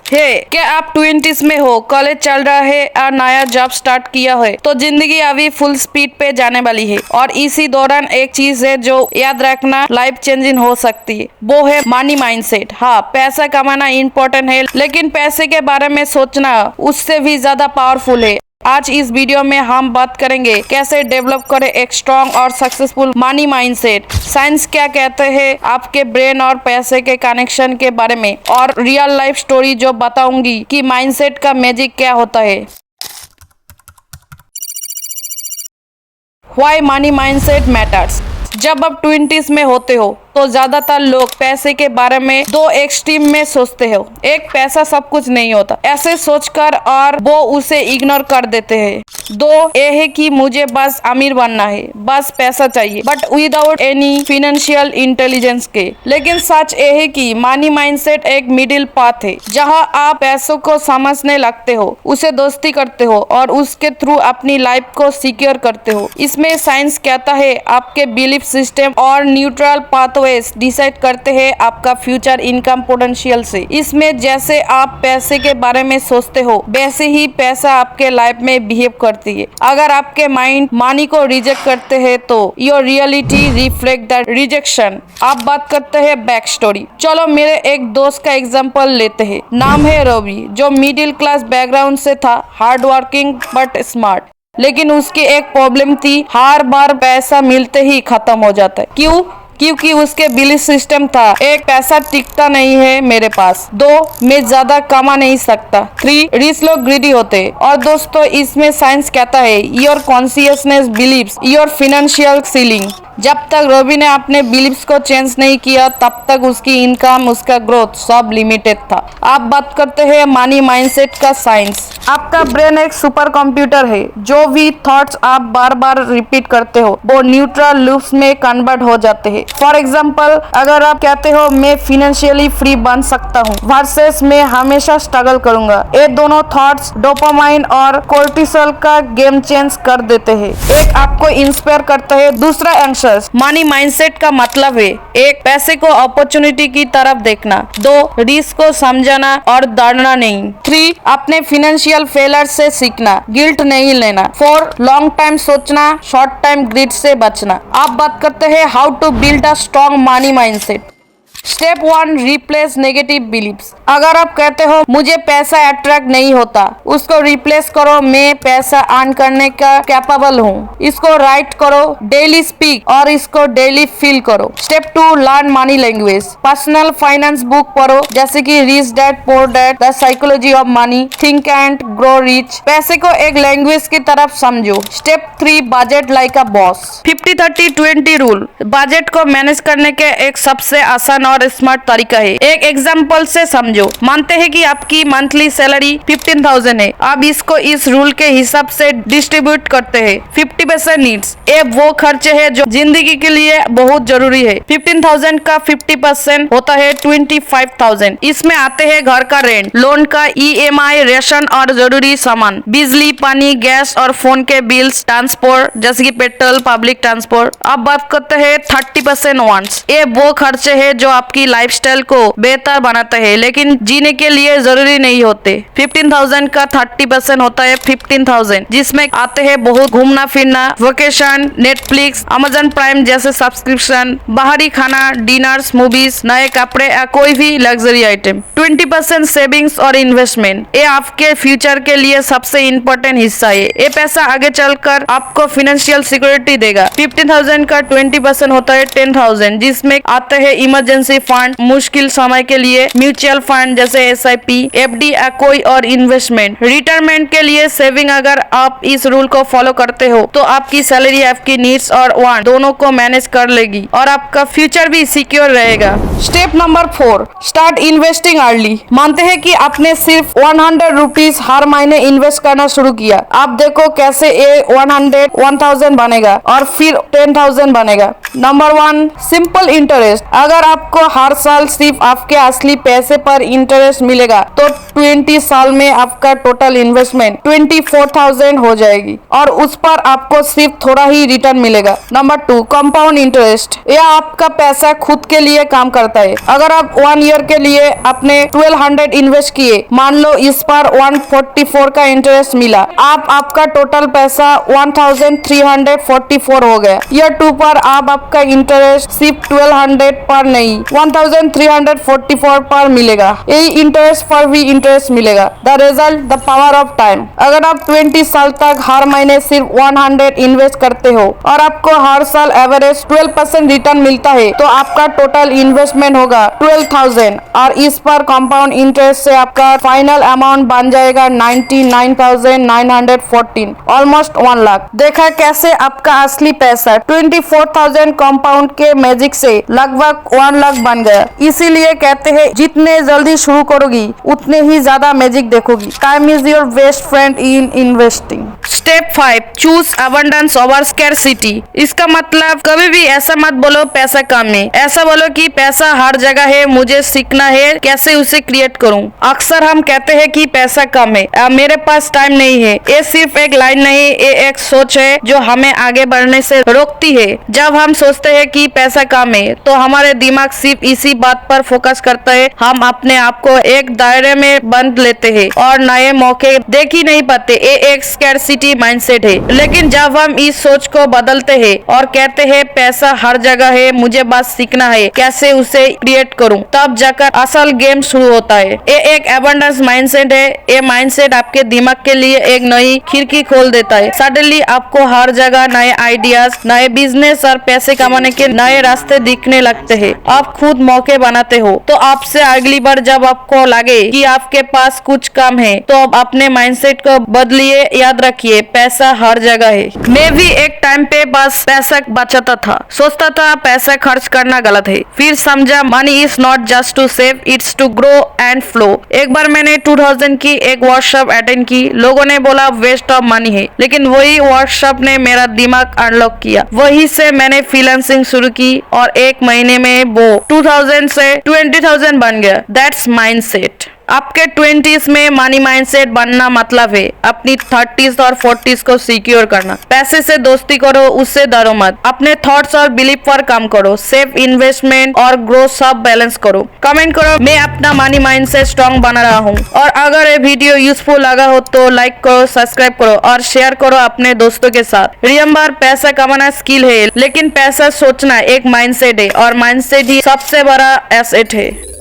क्या आप 20s में हो, कॉलेज चल रहा है और नया जॉब स्टार्ट किया है तो जिंदगी अभी फुल स्पीड पे जाने वाली है और इसी दौरान एक चीज है जो याद रखना लाइफ चेंजिंग हो सकती है, वो है मनी माइंडसेट। हाँ, पैसा कमाना इम्पोर्टेंट है लेकिन पैसे के बारे में सोचना उससे भी ज्यादा पावरफुल है। आज इस वीडियो में हम बात करेंगे कैसे डेवलप करें एक स्ट्रॉन्ग और सक्सेसफुल मनी माइंडसेट, साइंस क्या कहते हैं आपके ब्रेन और पैसे के कनेक्शन के बारे में, और रियल लाइफ स्टोरी जो बताऊंगी कि माइंडसेट का मैजिक क्या होता है। Why money mindset matters. जब आप 20s में होते हो तो ज्यादातर लोग पैसे के बारे में दो एक्सट्रीम में सोचते हो। एक, पैसा सब कुछ नहीं होता ऐसे सोचकर और वो उसे इग्नोर कर देते हैं। दो, ये है कि मुझे बस अमीर बनना है, बस पैसा चाहिए but without any financial intelligence के। लेकिन सच ये है कि मनी माइंडसेट एक मिडिल पाथ है जहां आप पैसों को समझने लगते हो, उसे दोस्ती करते हो और उसके थ्रू अपनी लाइफ को सिक्योर करते हो। इसमें साइंस कहता है आपके बिलीफ सिस्टम और न्यूट्रल पाथवे डिसाइड करते हैं आपका फ्यूचर इनकम पोटेंशियल से। इसमें जैसे आप पैसे के बारे में सोचते हो वैसे ही पैसा आपके लाइफ में बिहेव करती है। अगर आपके माइंड मनी को रिजेक्ट करते हैं तो your reality reflect the rejection. आप बात करते हैं बैक स्टोरी। चलो मेरे एक दोस्त का एग्जांपल लेते हैं। नाम है रवि, जो मिडिल क्लास बैकग्राउंड से था, हार्ड वर्किंग बट स्मार्ट। लेकिन उसकी एक प्रॉब्लम थी, हर बार पैसा मिलते ही खत्म हो जाता है। क्यों? क्योंकि उसके बिलीफ सिस्टम था, एक, पैसा टिकता नहीं है मेरे पास। दो, मैं ज्यादा कमा नहीं सकता। थ्री, रिच लोग ग्रीडी होते हैं। और दोस्तों इसमें साइंस कहता है your consciousness believes your financial ceiling. जब तक रवि ने अपने बिलीव्स को चेंज नहीं किया तब तक उसकी इनकम, उसका ग्रोथ सब लिमिटेड था। आप बात करते हैं मनी माइंडसेट का साइंस। आपका ब्रेन एक सुपर कंप्यूटर है। जो भी थॉट्स आप बार बार रिपीट करते हो वो न्यूट्रल लूप्स में कन्वर्ट हो जाते हैं। फॉर एग्जाम्पल, अगर आप कहते हो मैं फाइनेंशियली फ्री बन सकता हूँ वर्सेस मैं हमेशा स्ट्रगल करूंगा, ये दोनों थॉट्स डोपामाइन और कोर्टिसोल का गेम चेंज कर देते हैं। एक, आपको इंस्पायर करता है। दूसरा, एंग्जाइटी। मनी माइंडसेट का मतलब है एक, पैसे को अपॉर्चुनिटी की तरफ देखना। दो, रिस्क को समझना और डरना नहीं। थ्री, अपने फाइनेंशियल फेलियर से सीखना, गिल्ट नहीं लेना। फोर, लॉन्ग टाइम सोचना, शॉर्ट टाइम ग्रीड से बचना। आप बात करते हैं how to build a strong money mindset. Step 1, replace negative believes. अगर आप कहते हो मुझे पैसा अट्रैक्ट नहीं होता, उसको रिप्लेस करो मैं पैसा अर्न करने का कैपेबल हूँ। इसको राइट करो, डेली स्पीक और इसको डेली फील करो। Step 2, learn money language. Personal finance book पढ़ो जैसे कि rich dad poor dad, the psychology of money, think and grow rich. पैसे को एक लैंग्वेज की तरफ समझो। Step 3, budget like a boss. 50-30-20 rule budget को मैनेज करने के एक सबसे आसान और स्मार्ट तरीका है। एक एग्जांपल से समझो। मानते हैं कि आपकी मंथली सैलरी 15,000 है। अब इसको इस रूल के हिसाब से डिस्ट्रीब्यूट करते हैं। 50% नीड्स, ये वो खर्चे हैं जो जिंदगी के लिए बहुत जरूरी है। 15,000 का 50% होता है 25,000। इसमें आते हैं घर का रेंट, लोन का EMI, रेशन और जरूरी सामान, बिजली, पानी, गैस और फोन के बिल्स, ट्रांसपोर्ट जैसे कि पेट्रोल, पब्लिक ट्रांसपोर्ट। अब बात करते हैं 30% वांट्स। ये वो खर्चे हैं जो आपकी लाइफस्टाइल को बेहतर बनाते हैं लेकिन जीने के लिए जरूरी नहीं होते। 15,000 का 30% होता है 15,000, जिसमें आते हैं बहुत घूमना फिरना, वेकेशन, नेटफ्लिक्स, अमेजन प्राइम जैसे सब्सक्रिप्शन, बाहरी खाना, डिनर्स, मूवीज, नए कपड़े या कोई भी लग्जरी आइटम। 20% सेविंग्स और इन्वेस्टमेंट, ये आपके फ्यूचर के लिए सबसे इम्पोर्टेंट हिस्सा है। ये पैसा आगे चलकर आपको फाइनेंशियल सिक्योरिटी देगा। 15,000 का 20% होता है 10,000, जिसमें आते हैं इमरजेंसी फंड, मुश्किल समय के लिए म्यूचुअल फंड जैसे SIP, FD या कोई और इन्वेस्टमेंट। रिटायरमेंट के लिए सेविंग। अगर आप इस रूल को फॉलो करते हो तो आपकी सैलरी आपकी नीड्स और वांट दोनों को मैनेज कर लेगी और आपका फ्यूचर भी सिक्योर रहेगा। Step number 4, start investing early. मानते हैं कि आपने सिर्फ 100 रुपीज हर महीने इन्वेस्ट करना शुरू किया। आप देखो कैसे ये 100 1000 बनेगा और फिर 10,000 बनेगा। Number 1, simple interest. अगर आपको आपको हर साल सिर्फ आपके असली पैसे पर इंटरेस्ट मिलेगा तो 20 साल में आपका टोटल इन्वेस्टमेंट 24,000 हो जाएगी और उस पर आपको सिर्फ थोड़ा ही रिटर्न मिलेगा। Number 2, compound interest. यह आपका पैसा खुद के लिए काम करता है। अगर आप 1 ईयर के लिए अपने 1200 इन्वेस्ट किए, मान लो इस पर 144 का इंटरेस्ट मिला, आपका टोटल पैसा 1344 हो गया। ईयर 2 पर आपका इंटरेस्ट सिर्फ 1200 पर नहीं 1344 पर मिलेगा। यही इंटरेस्ट पर भी इंटरेस्ट मिलेगा। The result, the power of time. अगर आप 20 साल तक हर महीने सिर्फ 100 इन्वेस्ट करते हो और आपको हर साल एवरेज 12% रिटर्न मिलता है तो आपका टोटल इन्वेस्टमेंट होगा 12,000 और इस पर कंपाउंड इंटरेस्ट से आपका फाइनल अमाउंट बन जाएगा 99,914, ऑलमोस्ट 1 लाख। देखा कैसे आपका असली पैसा 24,000 कंपाउंड के मैजिक से लगभग 1 लाख बन गया। इसीलिए कहते हैं जितने जल्दी शुरू करोगी उतने ही ज्यादा मैजिक देखोगी। Time is your best friend in investing. Step 5, choose abundance over scarcity. इसका मतलब कभी भी ऐसा मत बोलो पैसा कम है, ऐसा बोलो कि पैसा हर जगह है, मुझे सीखना है कैसे उसे क्रिएट करूं। अक्सर हम कहते हैं कि पैसा कम है, मेरे पास टाइम नहीं है। ये सिर्फ एक लाइन नहीं, ये एक सोच है जो हमें आगे बढ़ने से रोकती है। जब हम सोचते हैं कि पैसा कम है तो हमारे दिमाग सिर्फ इसी बात पर फोकस करता है। हम अपने आप को एक दायरे में बंद लेते हैं और नए मौके देख ही नहीं पाते। ये एक स्कैरसिटी माइंडसेट है। लेकिन जब हम इस सोच को बदलते हैं और कहते हैं पैसा हर जगह है, मुझे बस सीखना है कैसे उसे क्रिएट करूं, तब जाकर असल गेम शुरू होता है। ये एक अबंडेंस माइंडसेट है। ये माइंडसेट आपके दिमाग के लिए एक नई खिड़की खोल देता है। सडनली आपको हर जगह नए आइडियाज, नए बिजनेस और पैसे कमाने के नए रास्ते दिखने लगते हैं। आप खुद मौके बनाते हो। तो आपसे अगली बार जब आपको लगे कि आपके पास कुछ कम है तो अपने माइंडसेट को बदलिए। याद रखिए पैसा हर जगह है। मैं भी एक टाइम पे बस पैसा बचाता था, सोचता था पैसा खर्च करना गलत है। फिर समझा money is not just to save, it's to grow and flow. एक बार मैंने 2000 की एक वर्कशॉप अटेंड की। लोगों ने बोला वेस्ट ऑफ मनी है, लेकिन वही वर्कशॉप ने मेरा दिमाग अनलॉक किया। वही से मैंने फ्रीलांसिंग शुरू की और 1 महीने में वो 2000 से 20,000 बन गया। That's mindset. आपके 20s में मनी माइंडसेट बनना मतलब है अपनी 30s और 40s को सिक्योर करना। पैसे से दोस्ती करो, उससे डरो मत। अपने थॉट्स और बिलीफ पर काम करो। सेफ इन्वेस्टमेंट और ग्रोथ सब बैलेंस करो। कमेंट करो मैं अपना मनी माइंडसेट स्ट्रॉन्ग बना रहा हूँ। और अगर ये वीडियो यूजफुल लगा हो तो लाइक करो, सब्सक्राइब करो और शेयर करो अपने दोस्तों के साथ। रिमेंबर, पैसा कमाना स्किल है, लेकिन पैसा सोचना एक माइंडसेट है और माइंडसेट ही सबसे बड़ा एसेट है।